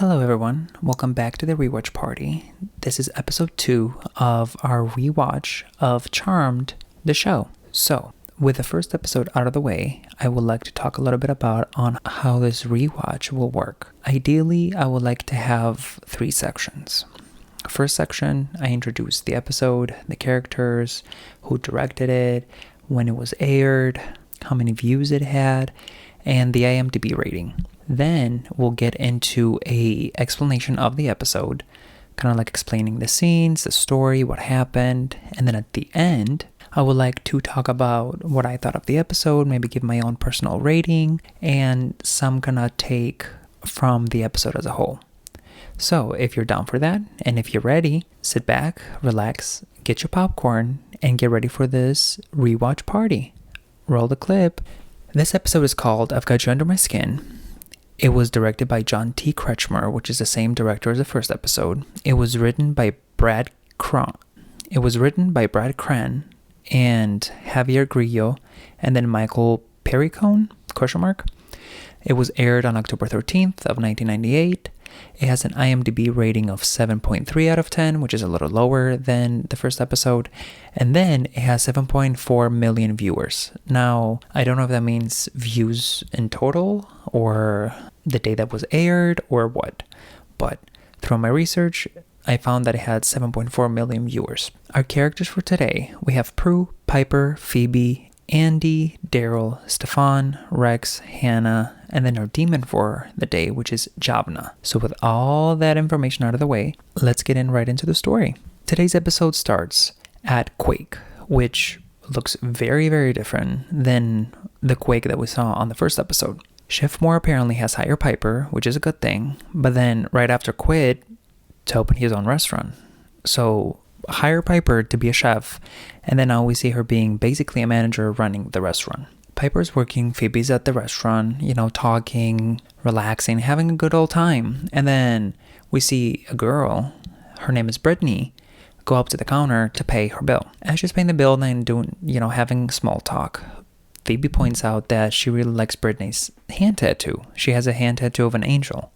Hello everyone, welcome back to the Rewatch Party. This is episode 2 of our rewatch of Charmed, the show. So, with the first episode out of the way, I would like to talk a little bit about on how this rewatch will work. Ideally, I would like to have 3 sections. First section, I introduce the episode, the characters, who directed it, when it was aired, how many views it had, and the IMDb rating. Then we'll get into a explanation of the episode, kind of like explaining the scenes, the story, what happened, and then at the end, I would like to talk about what I thought of the episode, maybe give my own personal rating, and some kind of take from the episode as a whole. So if you're down for that, and if you're ready, sit back, relax, get your popcorn, and get ready for this rewatch party. Roll the clip. This episode is called I've Got You Under My Skin. It was directed by John T. Kretschmer, which is the same director as the first episode. It was written by Brad Cran and Javier Grillo, and then Michael Perricone, ? It was aired on October 13th of 1998. It has an IMDb rating of 7.3 out of 10, which is a little lower than the first episode. And then it has 7.4 million viewers. Now, I don't know if that means views in total or the day that was aired or what. But through my research, I found that it had 7.4 million viewers. Our characters for today, we have Prue, Piper, Phoebe, Andy, Daryl, Stefan, Rex, Hannah, and then our demon for the day, which is Javna. So with all that information out of the way, let's get right into the story. Today's episode starts at Quake, which looks very, very different than the Quake that we saw on the first episode. Chef Moore apparently has hired Piper, which is a good thing, but then right after quit to open his own restaurant. So hire Piper to be a chef, and then now we see her being basically a manager running the restaurant. Piper's working, Phoebe's at the restaurant, talking, relaxing, having a good old time. And then we see a girl, her name is Brittany, go up to the counter to pay her bill. As she's paying the bill and doing, having small talk, Phoebe points out that she really likes Brittany's hand tattoo. She has a hand tattoo of an angel.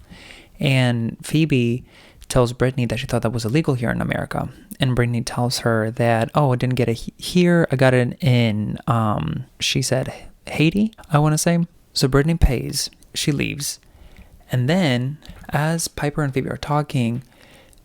And Phoebe tells Brittany that she thought that was illegal here in America. And Brittany tells her that, I didn't get it here. I got it in, she said, Haiti, I want to say. So Brittany pays. She leaves. And then, as Piper and Phoebe are talking,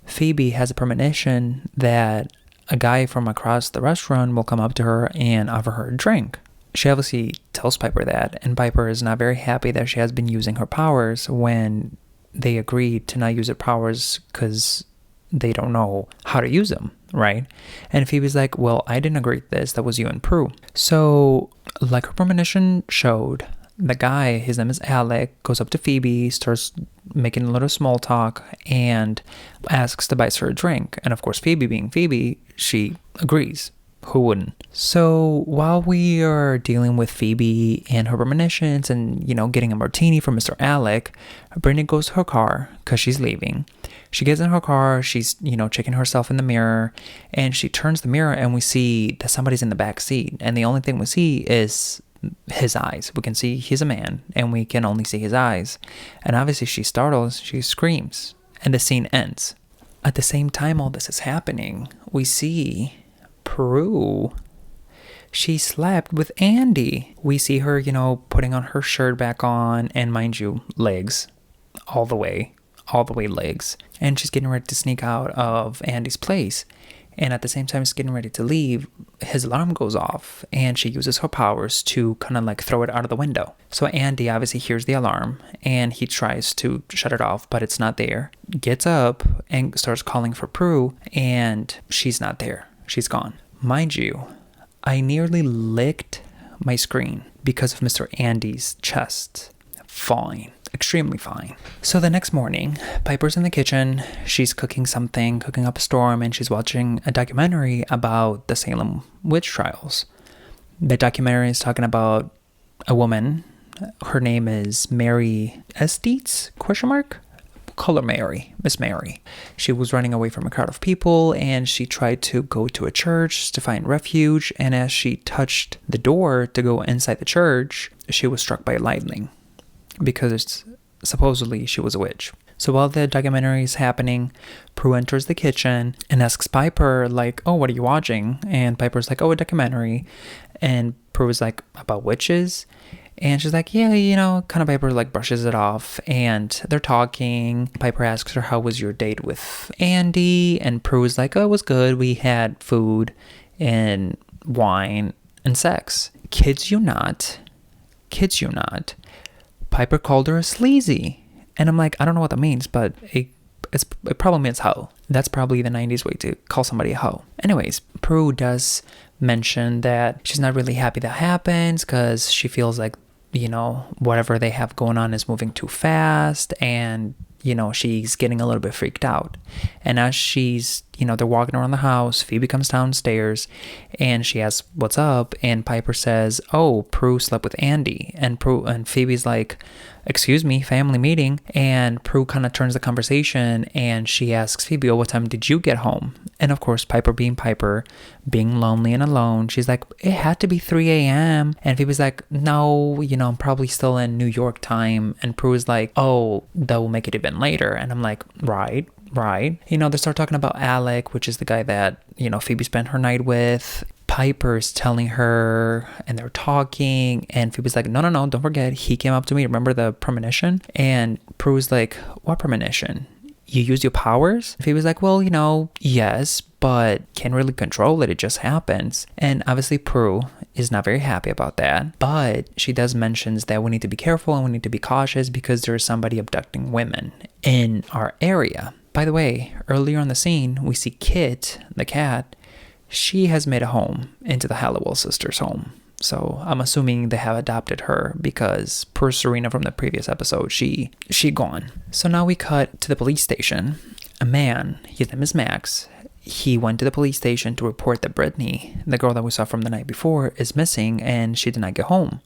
Phoebe has a premonition that a guy from across the restaurant will come up to her and offer her a drink. She obviously tells Piper that, and Piper is not very happy that she has been using her powers when they agreed to not use their powers because they don't know how to use them, right? And Phoebe's like, well, I didn't agree to this. That was you and Prue. So, like her premonition showed, the guy, his name is Alec, goes up to Phoebe, starts making a little small talk, and asks to buy her a drink. And of course, Phoebe being Phoebe, she agrees. Who wouldn't? So while we are dealing with Phoebe and her premonitions and, getting a martini from Mr. Alec, Brittany goes to her car because she's leaving. She gets in her car, she's, checking herself in the mirror, and she turns the mirror and we see that somebody's in the back seat. And the only thing we see is his eyes. We can see he's a man and we can only see his eyes. And obviously she startles, she screams, and the scene ends. At the same time all this is happening, we see Prue, she slept with Andy. We see her, putting on her shirt back on, and mind you, legs, all the way legs. And she's getting ready to sneak out of Andy's place. And at the same time she's getting ready to leave, his alarm goes off, and she uses her powers to kind of like throw it out of the window. So Andy obviously hears the alarm, and he tries to shut it off, but it's not there. Gets up and starts calling for Prue, and she's not there. She's gone. Mind you, I nearly licked my screen because of Mr. Andy's chest falling. Extremely fine. So the next morning, Piper's in the kitchen. She's cooking up a storm, and she's watching a documentary about the Salem witch trials. The documentary is talking about a woman. Her name is Mary Estes, ? Call her Mary, Miss Mary. She was running away from a crowd of people, and she tried to go to a church to find refuge, and as she touched the door to go inside the church, she was struck by lightning because supposedly she was a witch. So while the documentary is happening, Prue enters the kitchen and asks Piper, like, oh, what are you watching? And Piper's like, oh, a documentary. And Prue is like, about witches? And she's like, yeah, kind of. Piper like brushes it off, and they're talking. Piper asks her, how was your date with Andy? And Prue is like, oh, it was good. We had food and wine and sex. Kids you not. Piper called her a sleazy. And I'm like, I don't know what that means, but it probably means hoe. That's probably the 90s way to call somebody a hoe. Anyways, Prue does mention that she's not really happy that happens because she feels like, whatever they have going on is moving too fast, and, she's getting a little bit freaked out. And as she's, they're walking around the house, Phoebe comes downstairs and she asks, what's up? And Piper says, oh, Prue slept with Andy. And Phoebe's like, excuse me, family meeting. And Prue kind of turns the conversation and she asks Phoebe, oh, what time did you get home? And of course, Piper, being lonely and alone, she's like, it had to be 3 a.m. And Phoebe's like, no, I'm probably still in New York time. And Prue is like, oh, that will make it even later. And I'm like, right. They start talking about Alec, which is the guy that, Phoebe spent her night with. Piper's telling her, and they're talking, and Phoebe's like, no, don't forget, he came up to me, remember the premonition? And Prue's like, what premonition? You used your powers? Phoebe's like, well, yes, but can't really control it, it just happens. And obviously Prue is not very happy about that, but she does mentions that we need to be careful and we need to be cautious because there's somebody abducting women in our area. By the way, earlier on the scene, we see Kit, the cat. She has made a home into the Halliwell sisters' home. So I'm assuming they have adopted her because per Serena from the previous episode, she gone. So now we cut to the police station. A man, his name is Max. He went to the police station to report that Brittany, the girl that we saw from the night before, is missing and she did not get home.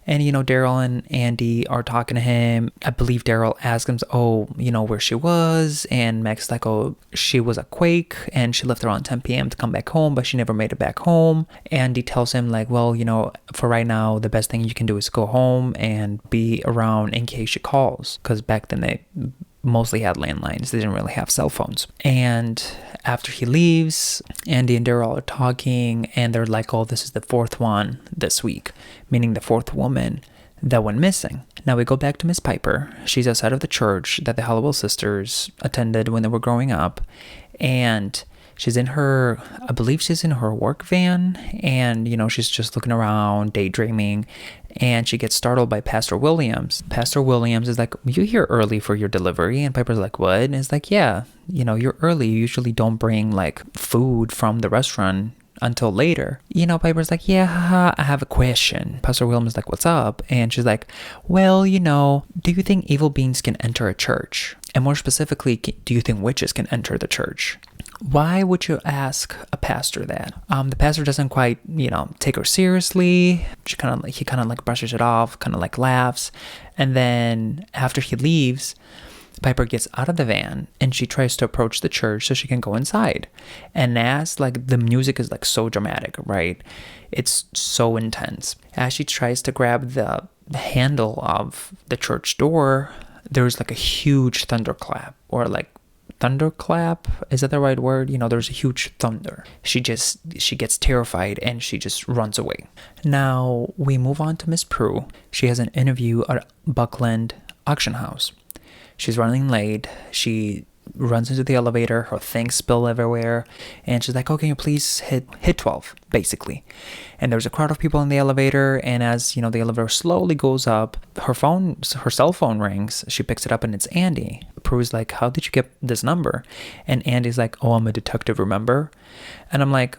And, Daryl and Andy are talking to him. I believe Daryl asks him, where she was. And Max is like, oh, she was a quake and she left around 10 p.m. to come back home, but she never made it back home. Andy tells him like, well, for right now, the best thing you can do is go home and be around in case she calls. Because back then they mostly had landlines. They didn't really have cell phones. And after he leaves, Andy and Daryl are talking and they're like, oh, this is the fourth one this week, meaning the fourth woman that went missing. Now we go back to Miss Piper. She's outside of the church that the Halliwell sisters attended when they were growing up. And she's in her work van, and, she's just looking around, daydreaming, and she gets startled by Pastor Williams. Pastor Williams is like, you're here early for your delivery. And Piper's like, what? And it's like, yeah, you're early. You usually don't bring like food from the restaurant until later. Piper's like, yeah, I have a question. Pastor Williams is like, what's up? And she's like, well, do you think evil beings can enter a church? And more specifically, do you think witches can enter the church? Why would you ask a pastor that? The pastor doesn't quite, take her seriously. He kind of brushes it off, kind of like laughs. And then after he leaves, Piper gets out of the van and she tries to approach the church so she can go inside. And as the music is so dramatic, right? It's so intense. As she tries to grab the handle of the church door, there's a huge thunderclap, or thunderclap, is that the right word? There's a huge thunder. She gets terrified and she just runs away. Now we move on to Miss Prue. She has an interview at Buckland Auction House. She's running late. She runs into the elevator. Her things spill everywhere. And she's like, oh, can you please hit 12, basically. And there's a crowd of people in the elevator. And as, the elevator slowly goes up, her cell phone rings. She picks it up and it's Andy. Prue's like, how did you get this number? And Andy's like, oh, I'm a detective, remember? And I'm like,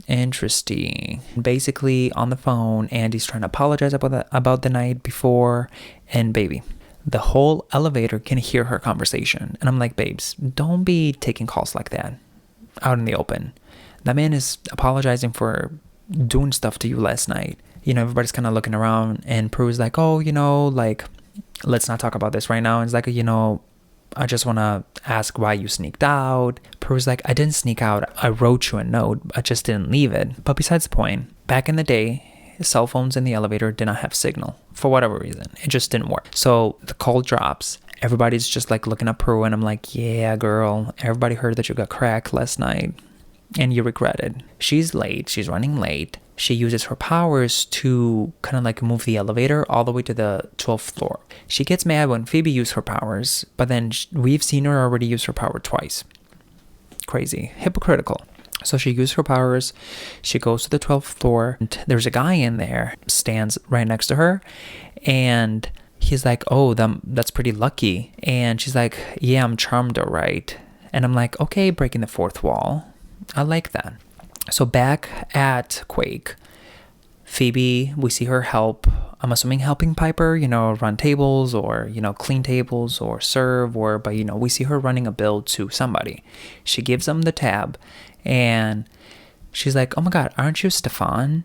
interesting. Basically, on the phone, Andy's trying to apologize about the night before. And baby, the whole elevator can hear her conversation. And I'm like, babes, don't be taking calls like that out in the open. That man is apologizing for doing stuff to you last night. Everybody's kind of looking around, and Prue's like, oh, let's not talk about this right now. And it's like, I just want to ask why you sneaked out. Prue's like, I didn't sneak out. I wrote you a note. I just didn't leave it. But besides the point, back in the day, cell phones in the elevator did not have signal for whatever reason. It just didn't work. So the call drops Everybody's just like looking at Prue, and I'm like, yeah, girl, everybody heard that you got cracked last night and you regret it. She's late. She's running late. She uses her powers to kind of like move the elevator all the way to the 12th floor. She gets mad when Phoebe used her powers, but then we've seen her already use her power twice. Crazy. Hypocritical. So she used her powers. She goes to the 12th floor. And there's a guy in there, stands right next to her, and he's like, oh, that's pretty lucky. And she's like, yeah, I'm charmed, all right. And I'm like, okay, breaking the fourth wall. I like that. So back at Quake, Phoebe, we see her help, I'm assuming helping Piper, run tables or, clean tables or serve but, we see her running a bill to somebody. She gives them the tab and she's like, oh my God, aren't you Stefan,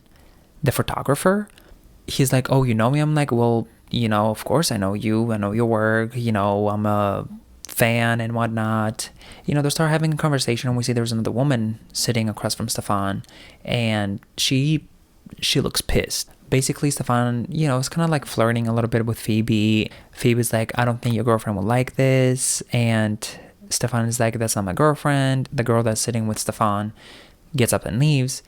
the photographer? He's like, oh, you know me? I'm like, well, of course I know you. I know your work. I'm a fan and whatnot. They start having a conversation, and we see there's another woman sitting across from Stefan, and she looks pissed. Basically, Stefan, is kind of like flirting a little bit with Phoebe. Phoebe's like, I don't think your girlfriend will like this, and Stefan is like, that's not my girlfriend. The girl that's sitting with Stefan gets up and leaves,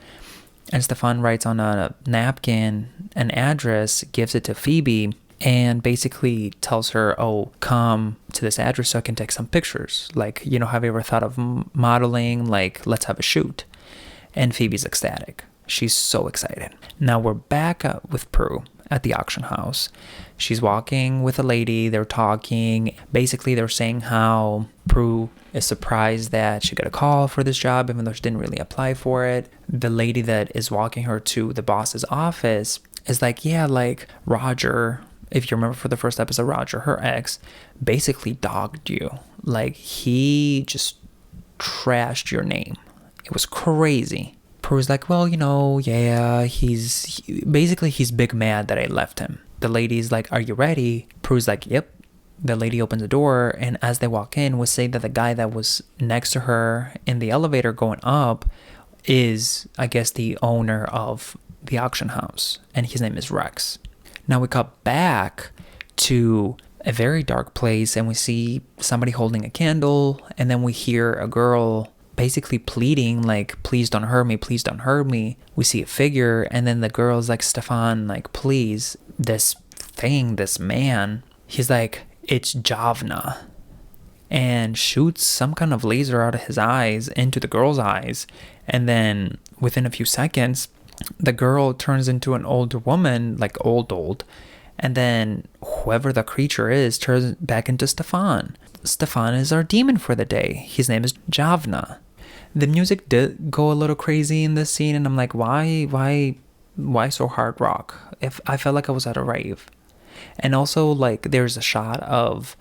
and Stefan writes on a napkin an address, gives it to Phoebe, and basically tells her, oh, come to this address so I can take some pictures. Like, have you ever thought of modeling? Like, let's have a shoot. And Phoebe's ecstatic. She's so excited. Now we're back up with Prue at the auction house. She's walking with a lady. They're talking. Basically, they're saying how Prue is surprised that she got a call for this job, even though she didn't really apply for it. The lady that is walking her to the boss's office is like, yeah, like Roger, if you remember for the first episode, Roger, her ex, basically dogged you. Like, he just trashed your name. It was crazy. Prue's like, well, yeah, he's big mad that I left him. The lady's like, are you ready? Prue's like, yep. The lady opens the door, and as they walk in, we say that the guy that was next to her in the elevator going up is, I guess, the owner of the auction house, and his name is Rex. Now we cut back to a very dark place, and we see somebody holding a candle, and then we hear a girl basically pleading, like, please don't hurt me, please don't hurt me. We see a figure, and then the girl's like, Stefan, like, please, this man, he's like, it's Javna, and shoots some kind of laser out of his eyes into the girl's eyes, and then within a few seconds, the girl turns into an older woman, like old, and then whoever the creature is turns back into Stefan. Stefan is our demon for the day. His name is Javna. The music did go a little crazy in this scene, and I'm like, why so hard rock? If I felt like I was at a rave. And also, like, there's a shot of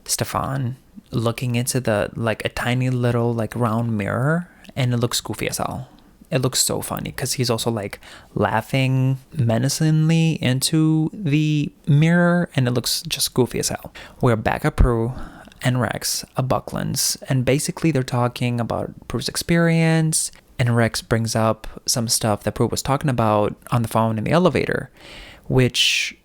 Stefan looking into the, like, a tiny little, like, round mirror, and it looks goofy as hell. It looks so funny because he's also like laughing menacingly into the mirror, and it looks just goofy as hell. We're back at Prue and Rex at Buckland's, and basically they're talking about Prue's experience, and Rex brings up some stuff that Prue was talking about on the phone in the elevator, which,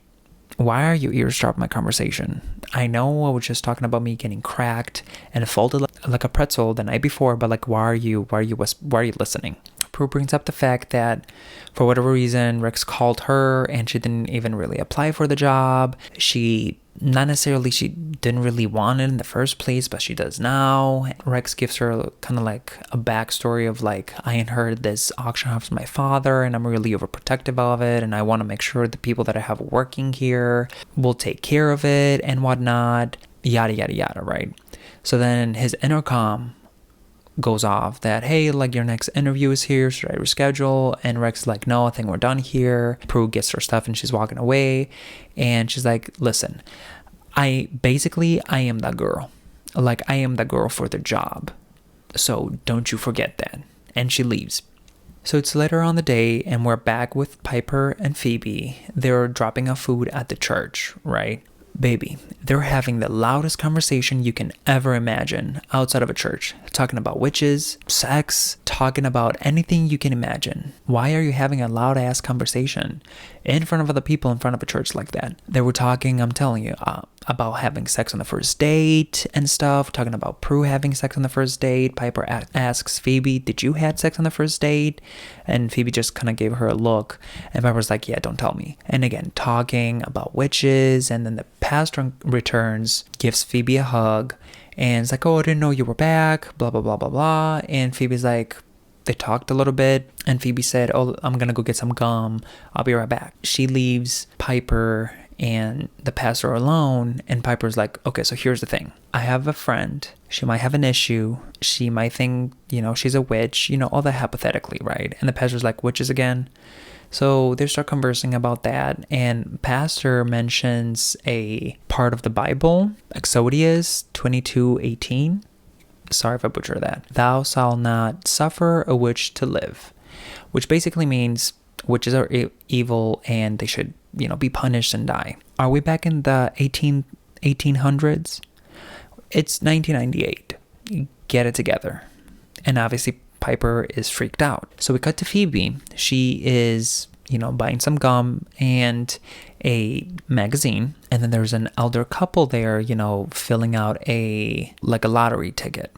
why are you eavesdropping my conversation? I know I was just talking about me getting cracked and folded like a pretzel the night before, but like, why are you listening? Prue brings up the fact that for whatever reason, Rex called her and she didn't even really apply for the job. She didn't really want it in the first place, but she does now. Rex gives her kind of like a backstory of like, I inherited this auction house from my father and I'm really overprotective of it, and I want to make sure the people that I have working here will take care of it and whatnot, yada yada yada, right? So then his intercom goes off that, hey, like, your next interview is here, should I reschedule? And Rex is like, no, I think we're done here. Prue gets her stuff and she's walking away, and she's like, listen, I am that girl. Like, I am the girl for the job, so don't you forget that. And she leaves. So it's later on the day, and we're back with Piper and Phoebe. They're dropping off food at the church, right? Baby, they're having the loudest conversation you can ever imagine outside of a church. Talking about witches, sex, talking about anything you can imagine. Why are you having a loud ass conversation in front of other people in front of a church like that? They were talking, I'm telling you, about having sex on the first date and stuff, talking about Prue having sex on the first date. Piper asks Phoebe, did you have sex on the first date? And Phoebe just kind of gave her a look, and Piper's like, yeah, don't tell me. And again, talking about witches, and then the pastor returns, gives Phoebe a hug, and it's like, oh, I didn't know you were back, blah, blah, blah, blah, blah. And Phoebe's like, they talked a little bit, and Phoebe said, oh, I'm gonna go get some gum, I'll be right back. She leaves Piper and the pastor alone, and Piper's like, okay, so here's the thing. I have a friend. She might have an issue. She might think, she's a witch, all that hypothetically, right? And the pastor's like, witches again? So they start conversing about that, and pastor mentions a part of the Bible, Exodus 22:18. Sorry if I butcher that. Thou shalt not suffer a witch to live, which basically means witches are evil and they should, be punished and die. Are we back in the 1800s? It's 1998. Get it together. And obviously Piper is freaked out. So we cut to Phoebe. She is, buying some gum and a magazine. And then there's an elder couple there, filling out a lottery ticket.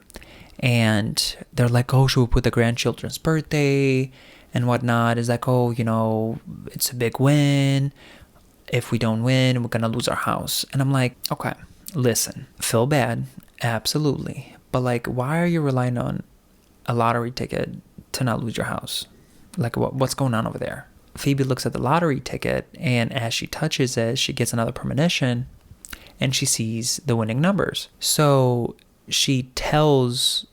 And they're like, oh, should we put the grandchildren's birthday and whatnot? It's like, oh, it's a big win. If we don't win, we're going to lose our house. And I'm like, okay, listen, feel bad. Absolutely. But why are you relying on a lottery ticket to not lose your house? What's going on over there? Phoebe looks at the lottery ticket, and as she touches it, she gets another premonition, and she sees the winning numbers. So she tells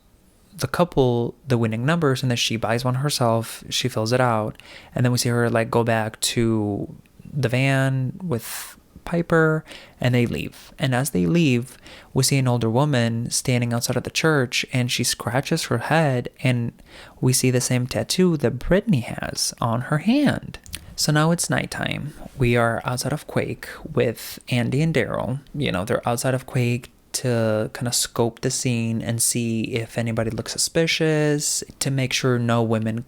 the couple the winning numbers, and then she buys one herself. She fills it out, and then we see her go back to the van with Piper, and they leave. And as they leave, we see an older woman standing outside of the church, and she scratches her head, and we see the same tattoo that Brittany has on her hand. So now it's nighttime. We are outside of Quake with Andy and Daryl. They're outside of Quake to kind of scope the scene and see if anybody looks suspicious, to make sure no women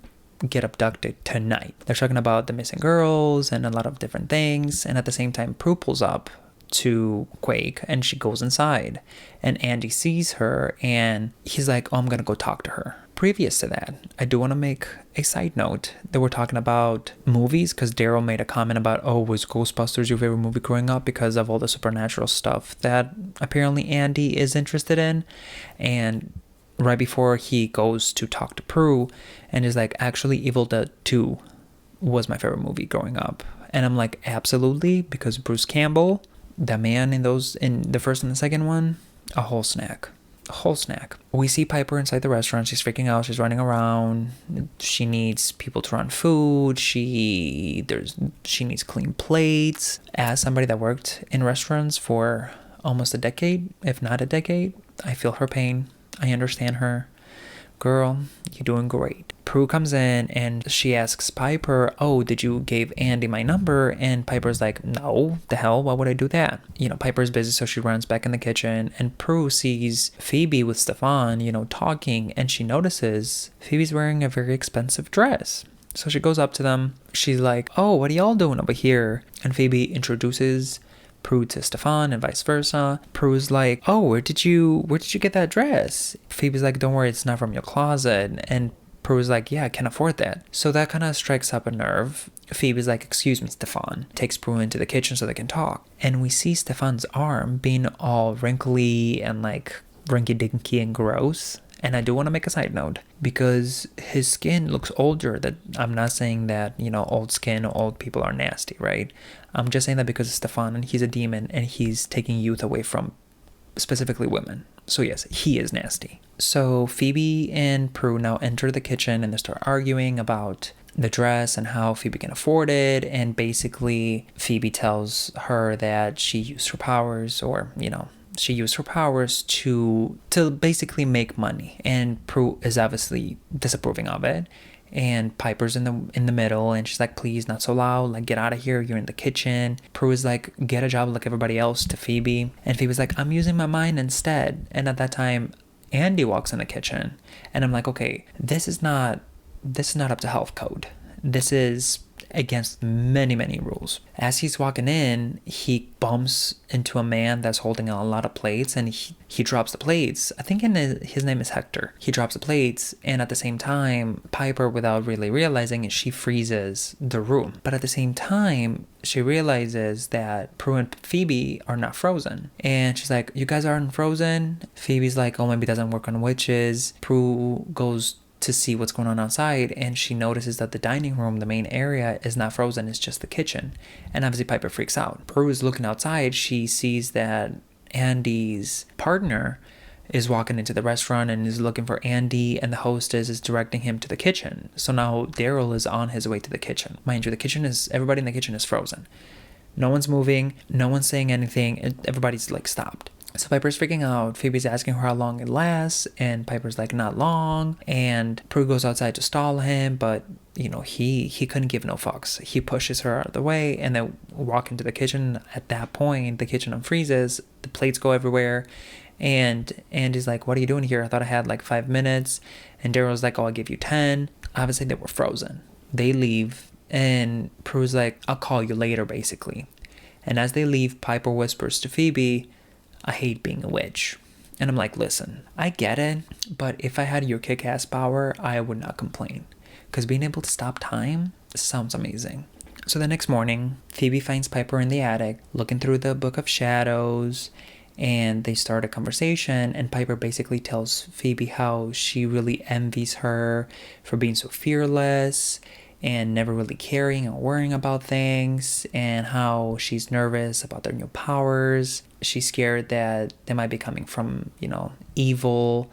get abducted tonight. They're talking about the missing girls and a lot of different things, and at the same time Prue pulls up to Quake and she goes inside, and Andy sees her and he's like, oh, I'm gonna go talk to her. Previous to that, I do want to make a side note that we're talking about movies, because Daryl made a comment about, oh, was Ghostbusters your favorite movie growing up because of all the supernatural stuff that apparently Andy is interested in. And right before he goes to talk to Prue and is like, actually Evil Dead 2 was my favorite movie growing up. And I'm like, absolutely, because Bruce Campbell, the man in the first and the second one, a whole snack. We see Piper inside the restaurant. She's freaking out. She's running around. She needs people to run food. She needs clean plates. As somebody that worked in restaurants for almost a decade, if not a decade, I feel her pain. I understand her. Girl, you're doing great. Prue comes in and she asks Piper, oh, did you give Andy my number? And Piper's like, no, the hell, why would I do that? Piper's busy, so she runs back in the kitchen, and Prue sees Phoebe with Stefan, talking, and she notices Phoebe's wearing a very expensive dress. So she goes up to them. She's like, oh, what are y'all doing over here? And Phoebe introduces Prue to Stefan and vice versa. Prue's like, oh, where did you get that dress? Phoebe's like, don't worry, it's not from your closet. And Prue's like, yeah, I can't afford that. So that kind of strikes up a nerve. Phoebe's like, excuse me, Stefan. Takes Prue into the kitchen so they can talk. And we see Stefan's arm being all wrinkly and rinky-dinky and gross. And I do want to make a side note, because his skin looks older. That I'm not saying that, old skin or old people are nasty, right? I'm just saying that because it's Stefan and he's a demon and he's taking youth away from specifically women. So yes, he is nasty. So Phoebe and Prue now enter the kitchen and they start arguing about the dress and how Phoebe can afford it. And basically Phoebe tells her that she used her powers, or, she used her powers to basically make money. And Prue is obviously disapproving of it. And Piper's in the middle, and she's like, please, not so loud, get out of here, you're in the kitchen. Prue is like, get a job like everybody else, to Phoebe. And Phoebe's like, I'm using my mind instead. And at that time, Andy walks in the kitchen, and I'm like, okay, this is not up to health code. This is against many, many rules. As he's walking in, he bumps into a man that's holding a lot of plates, and he drops the plates. I think his name is Hector. He drops the plates, and at the same time, Piper, without really realizing it, she freezes the room. But at the same time, she realizes that Prue and Phoebe are not frozen. And she's like, you guys aren't frozen? Phoebe's like, oh, maybe it doesn't work on witches. Prue goes to see what's going on outside, and she notices that the dining room, the main area, is not frozen. It's just the kitchen. And obviously Piper freaks out. Prue is looking outside. She sees that Andy's partner is walking into the restaurant and is looking for Andy, and the hostess is directing him to the kitchen. So now Daryl is on his way to the kitchen. Mind you, everybody in the kitchen is frozen. No one's moving, no one's saying anything, everybody's like stopped. So Piper's freaking out. Phoebe's asking her how long it lasts, and Piper's like, not long. And Prue goes outside to stall him, but he couldn't give no fucks. He pushes her out of the way, and they walk into the kitchen. At that point, the kitchen unfreezes, the plates go everywhere, and Andy's like, what are you doing here? I thought I had like 5 minutes. And Daryl's like, oh, I'll give you 10. Obviously they were frozen. They leave, and Prue's like, I'll call you later, basically. And as they leave, Piper whispers to Phoebe, I hate being a witch. And I'm like, listen, I get it, but if I had your kick-ass power, I would not complain. Because being able to stop time sounds amazing. So the next morning, Phoebe finds Piper in the attic, looking through the Book of Shadows, and they start a conversation, and Piper basically tells Phoebe how she really envies her for being so fearless and never really caring or worrying about things, and how she's nervous about their new powers. She's scared that they might be coming from, evil,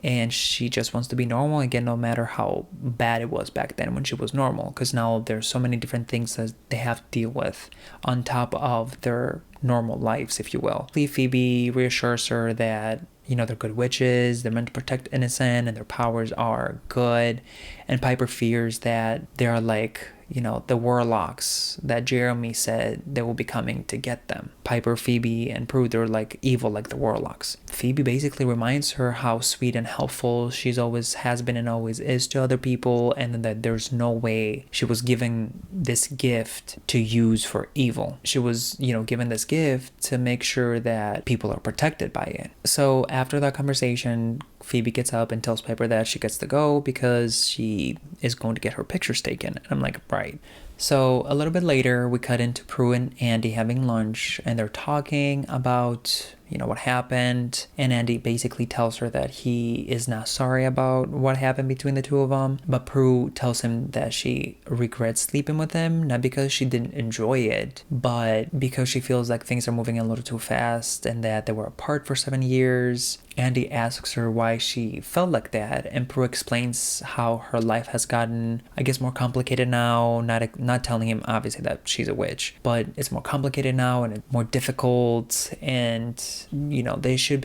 and she just wants to be normal again, no matter how bad it was back then when she was normal, because now there's so many different things that they have to deal with on top of their normal lives, if you will. Phoebe reassures her that they're good witches, they're meant to protect innocent, and their powers are good. And Piper fears that they're like, the warlocks that Jeremy said they will be coming to get them. Piper, Phoebe, and Prue, they're like evil like the warlocks. Phoebe basically reminds her how sweet and helpful she's always has been and always is to other people, and that there's no way she was given this gift to use for evil. She was, given this gift to make sure that people are protected by it. So after that conversation, Phoebe gets up and tells Piper that she gets to go because she is going to get her pictures taken. And I'm like, right. So a little bit later, we cut into Prue and Andy having lunch, and they're talking about, what happened. And Andy basically tells her that he is not sorry about what happened between the two of them. But Prue tells him that she regrets sleeping with him, not because she didn't enjoy it, but because she feels like things are moving a little too fast and that they were apart for 7 years. Andy asks her why she felt like that, and Prue explains how her life has gotten, I guess, more complicated now, not telling him obviously that she's a witch, but it's more complicated now and it's more difficult, and they should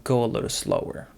go a little slower.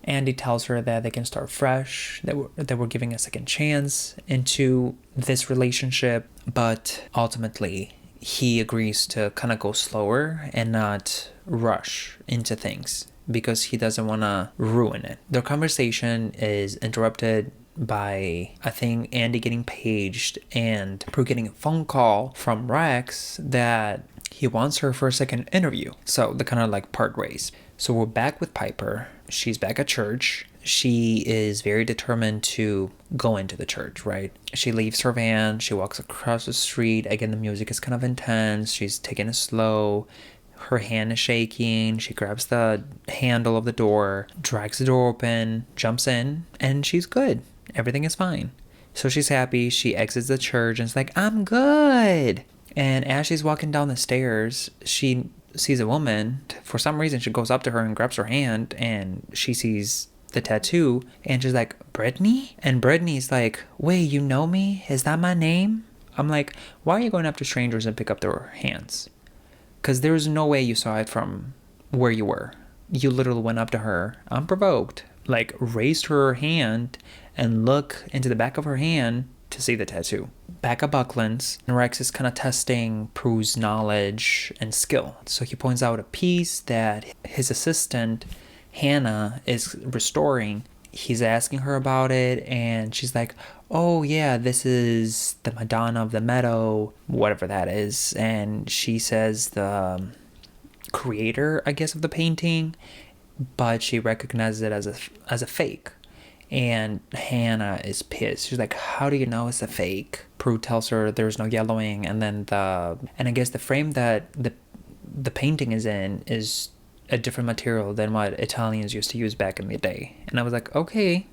Andy tells her that they can start fresh, that we're giving a second chance into this relationship, but ultimately he agrees to kind of go slower and not rush into things because he doesn't want to ruin it. Their conversation is interrupted by, I think, Andy getting paged and Prue getting a phone call from Rex that he wants her for a second interview. So they kind of like part ways. So we're back with Piper. She's back at church. She is very determined to go into the church, right? She leaves her van. She walks across the street. Again, the music is kind of intense. She's taking it slow. Her hand is shaking. She grabs the handle of the door, drags the door open, jumps in, and she's good. Everything is fine. So she's happy. She exits the church and is like, I'm good. And as she's walking down the stairs, she sees a woman. For some reason, she goes up to her and grabs her hand, and she sees the tattoo, and she's like, Brittany? And Brittany's like, wait, you know me? Is that my name? I'm like, why are you going up to strangers and pick up their hands? Because there's no way you saw it from where you were. You literally went up to her, unprovoked, like raised her hand and look into the back of her hand to see the tattoo. Back at Buckland's, Rex is kind of testing Prue's knowledge and skill. So he points out a piece that his assistant, Hannah, is restoring, he's asking her about it, and she's like, oh yeah, this is the Madonna of the Meadow, whatever that is. And she says the creator, I guess, of the painting, but she recognizes it as a fake. And Hannah is pissed. She's like, how do you know it's a fake? Prue tells her there's no yellowing, and then I guess the frame that the painting is in is a different material than what Italians used to use back in the day. And I was like, okay,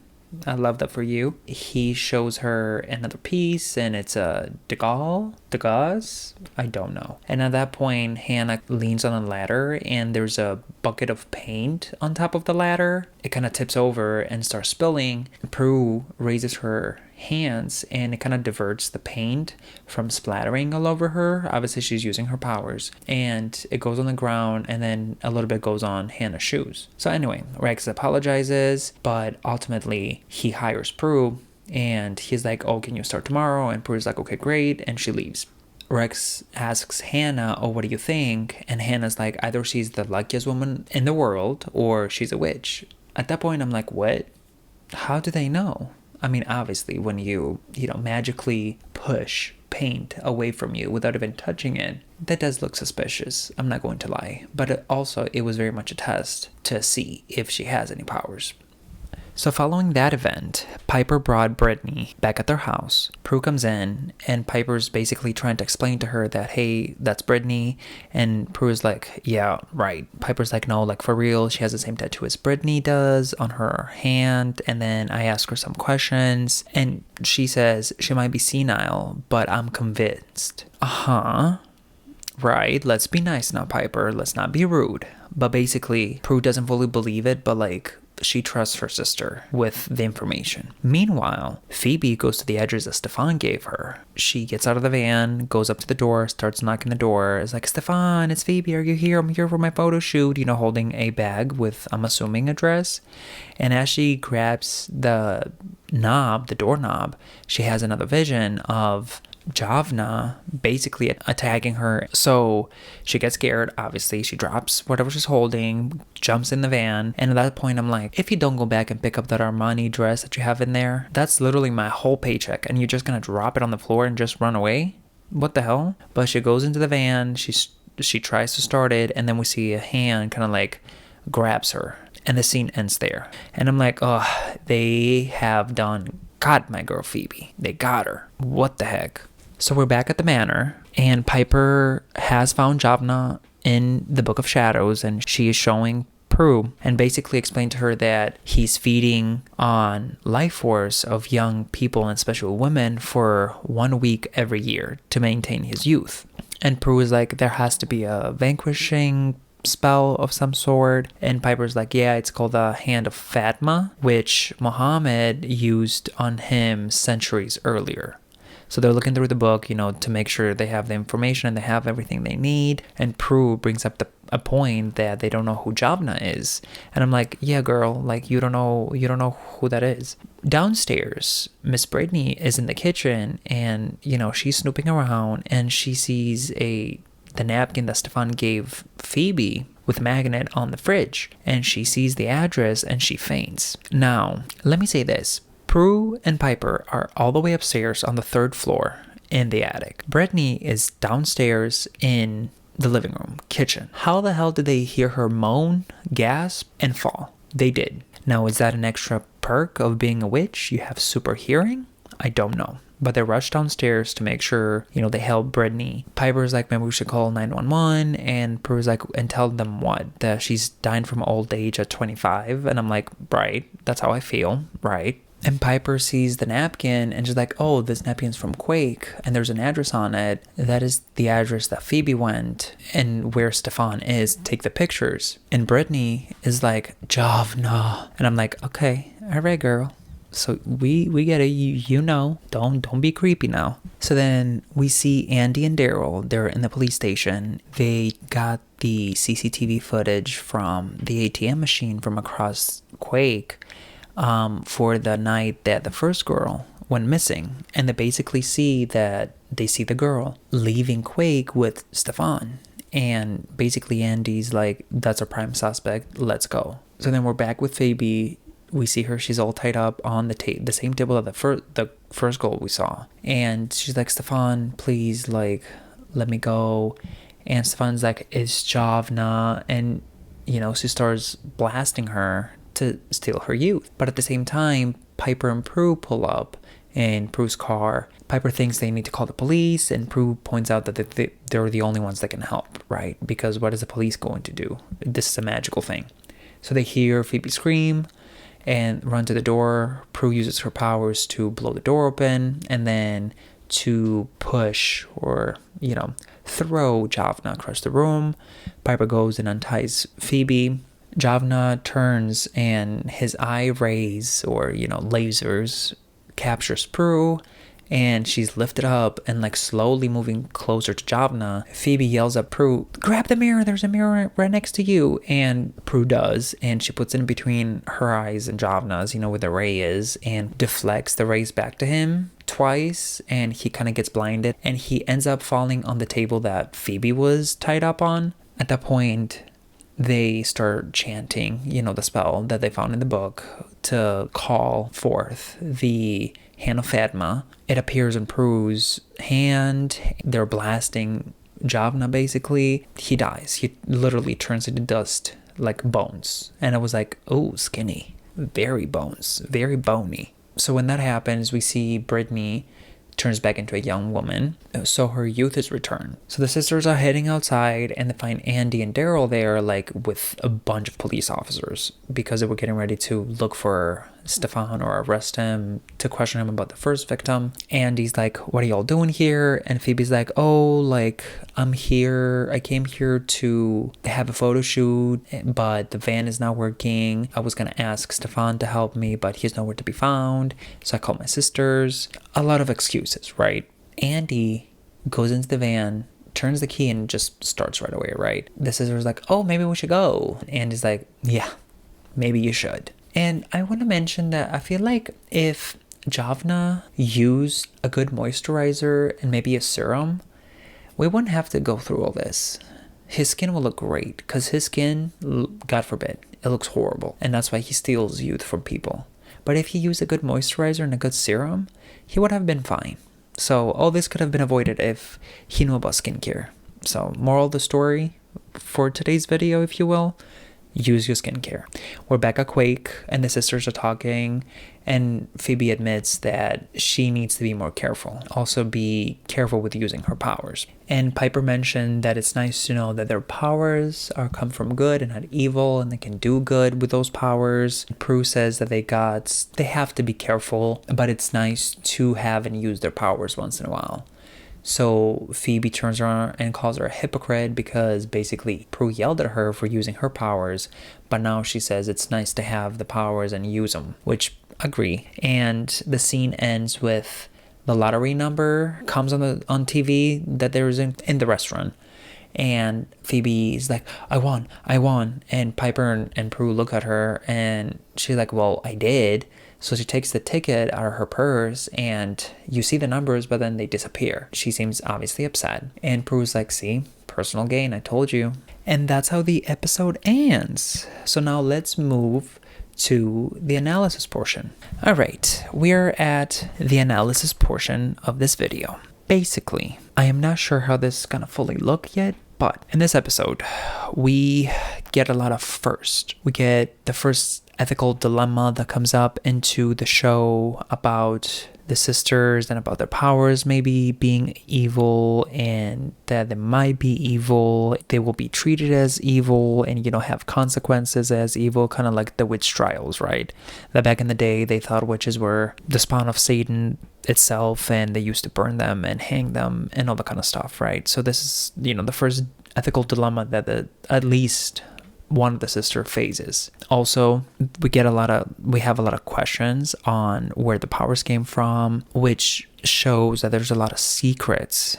I love that for you. He shows her another piece, and it's a Degas? I don't know. And at that point, Hannah leans on a ladder, and there's a bucket of paint on top of the ladder. It kind of tips over and starts spilling. Prue raises her hands, and it kind of diverts the paint from splattering all over her. Obviously, she's using her powers. And it goes on the ground, and then a little bit goes on Hannah's shoes. So anyway, Rex apologizes, but ultimately he hires Prue, and he's like, oh, can you start tomorrow? And Prue's like, okay, great. And she leaves. Rex asks Hannah, oh, what do you think? And Hannah's like, either she's the luckiest woman in the world or she's a witch. At that point, I'm like, what? How do they know? I mean, obviously, when you magically push paint away from you without even touching it, that does look suspicious. I'm not going to lie. But it was very much a test to see if she has any powers. So following that event, Piper brought Brittany back at their house. Prue comes in, and Piper's basically trying to explain to her that, hey, that's Brittany. And Prue is like, yeah, right. Piper's like, no, like for real, she has the same tattoo as Brittany does on her hand. And then I ask her some questions, and she says she might be senile, but I'm convinced. Right, let's be nice now, Piper. Let's not be rude. But basically, Prue doesn't fully believe it, but like, she trusts her sister with the information. Meanwhile, Phoebe goes to the address that Stefan gave her. She gets out of the van, goes up to the door, starts knocking the door. It's like, Stefan, it's Phoebe. Are you here? I'm here for my photo shoot. Holding a bag with, I'm assuming, a dress. And as she grabs the doorknob, she has another vision of Javna basically attacking her. So she gets scared. Obviously, she drops whatever she's holding, jumps in the van, and at that point I'm like, if you don't go back and pick up that Armani dress that you have in there, that's literally my whole paycheck, and you're just gonna drop it on the floor and just run away? What the hell? But she goes into the van, she tries to start it, and then we see a hand kind of like grabs her, and the scene ends there. And I'm like, oh, they have got my girl Phoebe. They got her. What the heck? So we're back at the manor, and Piper has found Javna in the Book of Shadows, and she is showing Prue and basically explained to her that he's feeding on life force of young people, and especially women, for 1 week every year to maintain his youth. And Prue is like, there has to be a vanquishing spell of some sort. And Piper's like, yeah, it's called the Hand of Fatma, which Muhammad used on him centuries earlier. So they're looking through the book, to make sure they have the information and they have everything they need. And Prue brings up a point that they don't know who Javna is. And I'm like, yeah, girl, like you don't know who that is. Downstairs, Miss Brittany is in the kitchen, and she's snooping around, and she sees the napkin that Stefan gave Phoebe with magnet on the fridge, and she sees the address and she faints. Now, let me say this. Prue and Piper are all the way upstairs on the 3rd floor in the attic. Brittany is downstairs in the living room, kitchen. How the hell did they hear her moan, gasp, and fall? They did. Now, is that an extra perk of being a witch? You have super hearing? I don't know. But they rushed downstairs to make sure, they help Brittany. Piper's like, maybe we should call 911. And Prue's like, and tell them what? That she's dying from old age at 25. And I'm like, right, that's how I feel, right? And Piper sees the napkin, and she's like, oh, this napkin's from Quake, and there's an address on it. That is the address that Phoebe went, and where Stefan is, take the pictures. And Brittany is like, Javna. And I'm like, okay, all right, girl. So we get it, don't be creepy now. So then we see Andy and Daryl. They're in the police station. They got the CCTV footage from the ATM machine from across Quake for the night that the first girl went missing. And they basically see the girl leaving Quake with Stefan. And basically Andy's like, that's a prime suspect, let's go. So then we're back with Phoebe we see her, she's all tied up on the same table that the first girl we saw. And she's like, Stefan, please, like, let me go. And Stefan's like, it's Javna. And, you know, she starts blasting her to steal her youth. But at the same time, Piper and Prue pull up in Prue's car. Piper thinks they need to call the police, and Prue points out that they're the only ones that can help, right? Because what is the police going to do? This is a magical thing. So they hear Phoebe scream and run to the door. Prue uses her powers to blow the door open and then to push or, you know, throw Javna across the room. Piper goes and unties Phoebe. Javna turns and his eye rays, or, you know, lasers, captures Prue, and she's lifted up and like slowly moving closer to Javna. Phoebe yells at Prue, grab the mirror, there's a mirror right next to you. And Prue does, and she puts it in between her eyes and Javna's, you know, where the ray is, and deflects the rays back to him twice, and he kind of gets blinded, and he ends up falling on the table that Phoebe was tied up on. At that point, they start chanting, you know, the spell that they found in the book to call forth the Hand of Fatma. It appears in Prue's hand. They're blasting Javna, basically. He dies. He literally turns into dust, like bones. And I was like, oh, skinny. Very bones. Very bony. So when that happens, we see Brittany turns back into a young woman, so her youth is returned. So the sisters are heading outside, and they find Andy and Daryl there, like with a bunch of police officers, because they were getting ready to look for Stefan or arrest him, to question him about the first victim. Andy's like, what are y'all doing here? And Phoebe's like, oh, like, I'm here, I came here to have a photo shoot, but the van is not working. I was gonna ask Stefan to help me, but he's nowhere to be found, so I called my sisters. A lot of excuses, right? Andy goes into the van, turns the key, and just starts right away, right? The sister's like, oh, maybe we should go. Andy's like, yeah, maybe you should. And I want to mention that I feel like if Javna used a good moisturizer and maybe a serum, we wouldn't have to go through all this. His skin will look great, because his skin, God forbid, it looks horrible. And that's why he steals youth from people. But if he used a good moisturizer and a good serum, he would have been fine. So all this could have been avoided if he knew about skincare. So moral of the story for today's video, if you will, use your skincare. We're back at Quake, and the sisters are talking, and Phoebe admits that she needs to be more careful. Also be careful with using her powers. And Piper mentioned that it's nice to know that their powers come from good and not evil, and they can do good with those powers. Prue says that they have to be careful, but it's nice to have and use their powers once in a while. So Phoebe turns around and calls her a hypocrite, because basically Prue yelled at her for using her powers, but now she says it's nice to have the powers and use them, which agree. And the scene ends with the lottery number comes on TV that there is in the restaurant. And Phoebe is like, I won. And Piper and Prue look at her, and she's like, well, I did. So she takes the ticket out of her purse, and you see the numbers, but then they disappear. She seems obviously upset. And Prue's like, see, personal gain, I told you. And that's how the episode ends. So now let's move to the analysis portion. All right, we're at the analysis portion of this video. Basically, I am not sure how this is gonna fully look yet, but in this episode, we get a lot of first. We get the first ethical dilemma that comes up into the show about the sisters and about their powers maybe being evil, and that they might be evil. They will be treated as evil and, you know, have consequences as evil, kind of like the witch trials, right? That back in the day, they thought witches were the spawn of Satan itself, and they used to burn them and hang them and all that kind of stuff, right? So this is, you know, the first ethical dilemma that at least one of the sister phases. Also, we have a lot of questions on where the powers came from, which shows that there's a lot of secrets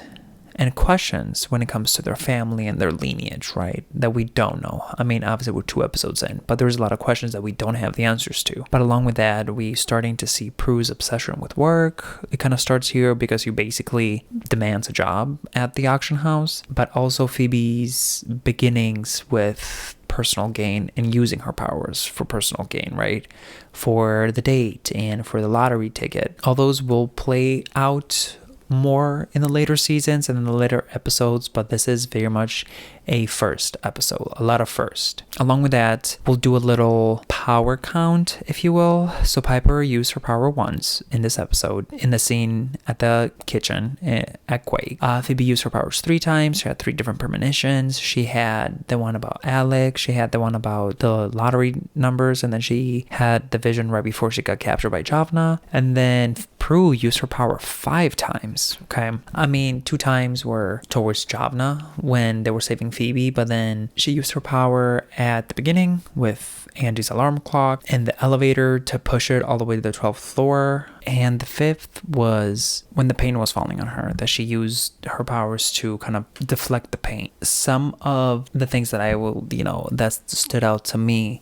and questions when it comes to their family and their lineage, right? That we don't know. I mean, obviously we're 2 episodes in, but there's a lot of questions that we don't have the answers to. But along with that, we starting to see Prue's obsession with work. It kind of starts here because he basically demands a job at the auction house, but also Phoebe's beginnings with personal gain and using her powers for personal gain, right? For the date and for the lottery ticket. All those will play out more in the later seasons and in the later episodes, but this is very much a first episode, a lot of first. Along with that, we'll do a little power count, if you will. So Piper used her power once in this episode, in the scene at the kitchen at Quake. Phoebe used her powers 3 times. She had 3 different premonitions. She had the one about Alex, she had the one about the lottery numbers, and then she had the vision right before she got captured by Javna. And then Prue used her power 5 times, okay? I mean, 2 times were towards Javna when they were saving Phoebe, but then she used her power at the beginning with Andy's alarm clock and the elevator to push it all the way to the 12th floor. And the 5th was when the paint was falling on her, that she used her powers to kind of deflect the paint. Some of the things that that stood out to me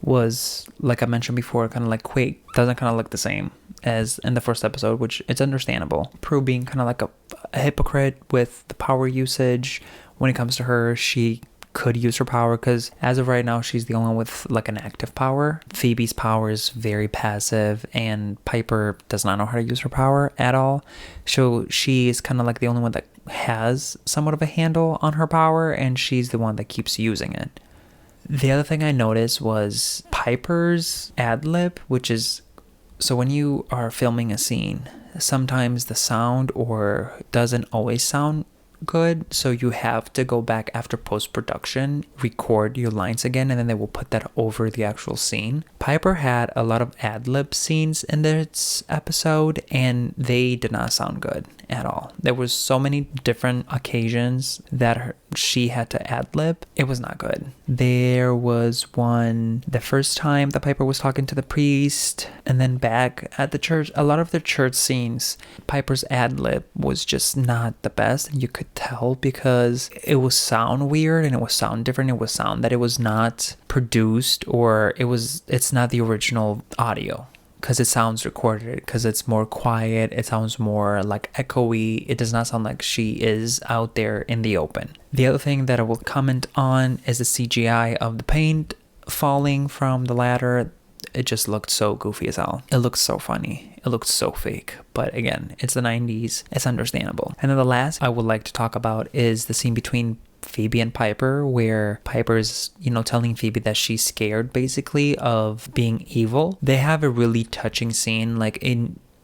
was, like I mentioned before, kind of like Quake doesn't kind of look the same as in the first episode, which it's understandable. Prue being kind of like a hypocrite with the power usage. When it comes to her, she could use her power because as of right now, she's the only one with like an active power. Phoebe's power is very passive, and Piper does not know how to use her power at all. So she is kind of like the only one that has somewhat of a handle on her power, and she's the one that keeps using it. The other thing I noticed was Piper's ad-lib, which is, so when you are filming a scene, sometimes the sound or doesn't always sound good, so you have to go back after post-production, record your lines again, and then they will put that over the actual scene. Piper had a lot of ad-lib scenes in this episode, and they did not sound good at all. There was so many different occasions that she had to ad-lib. It was not good. There was one, the first time that Piper was talking to the priest, and then back at the church. A lot of the church scenes, Piper's ad-lib was just not the best, and you could tell because it would sound weird and it would sound different. It would sound that it was not produced, or it's not the original audio, because it sounds recorded, because it's more quiet, it sounds more like echoey. It does not sound like she is out there in the open. The other thing that I will comment on is the CGI of the paint falling from the ladder. It just looked so goofy as hell. It looked so funny. It looked so fake. But again, it's the 90s. It's understandable. And then the last I would like to talk about is the scene between Phoebe and Piper, where Piper's, telling Phoebe that she's scared basically of being evil. They have a really touching scene.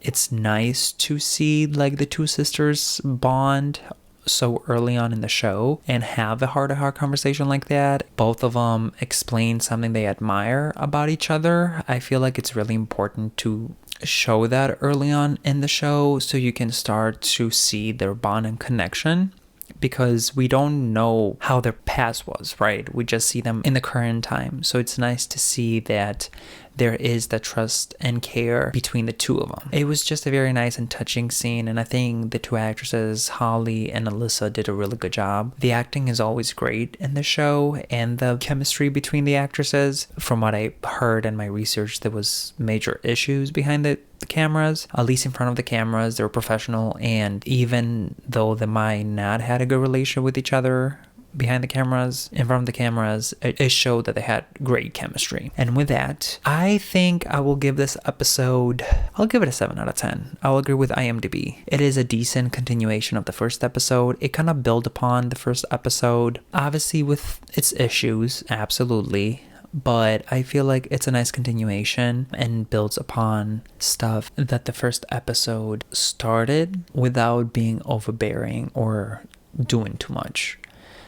It's nice to see like the two sisters bond so early on in the show and have a heart-to-heart conversation like that. Both of them explain something they admire about each other. I feel like it's really important to show that early on in the show so you can start to see their bond and connection, because we don't know how their past was, right? We just see them in the current time. So it's nice to see that there is the trust and care between the two of them. It was just a very nice and touching scene, and I think the two actresses, Holly and Alyssa, did a really good job. The acting is always great in the show, and the chemistry between the actresses. From what I heard in my research, there was major issues behind the cameras, at least in front of the cameras. They were professional, and even though they might not had a good relationship with each other behind the cameras, in front of the cameras, it showed that they had great chemistry. And with that, I think I will give this episode, I'll give it a 7 out of 10. I'll agree with IMDb. It is a decent continuation of the first episode. It kind of built upon the first episode, obviously with its issues, absolutely. But I feel like it's a nice continuation and builds upon stuff that the first episode started without being overbearing or doing too much.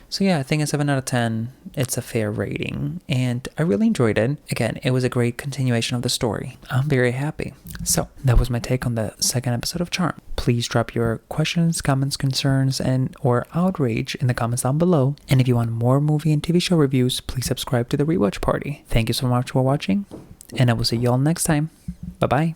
So yeah, I think a 7 out of 10. It's a fair rating, and I really enjoyed it. Again, it was a great continuation of the story. I'm very happy. So that was my take on the second episode of Charmed. Please drop your questions, comments, concerns, and or outrage in the comments down below. And if you want more movie and TV show reviews, please subscribe to the Rewatch Party. Thank you so much for watching, and I will see you all next time. Bye-bye.